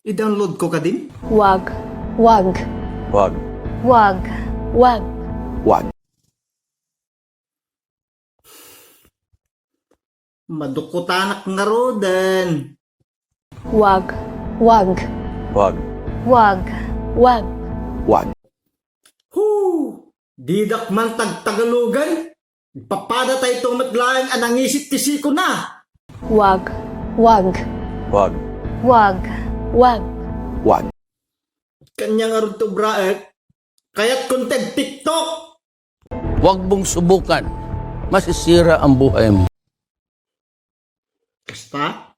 I-download ko ka din? Wag. Wag. Wag. Wag. Wag. Wag. Madukutanak nga rodan. Wag. Wag. Wag. Wag. Wag. Wag. Huu! Didak man tagtagalugan. Papada tayo itong matlaang anang isip tisiko na. Wag. Wag. Wag. Wag. Wag. Wag. Kanya nga rin to braet. Kaya't content TikTok. Huwag mong subukan. Masisira ang buhay mo. Basta?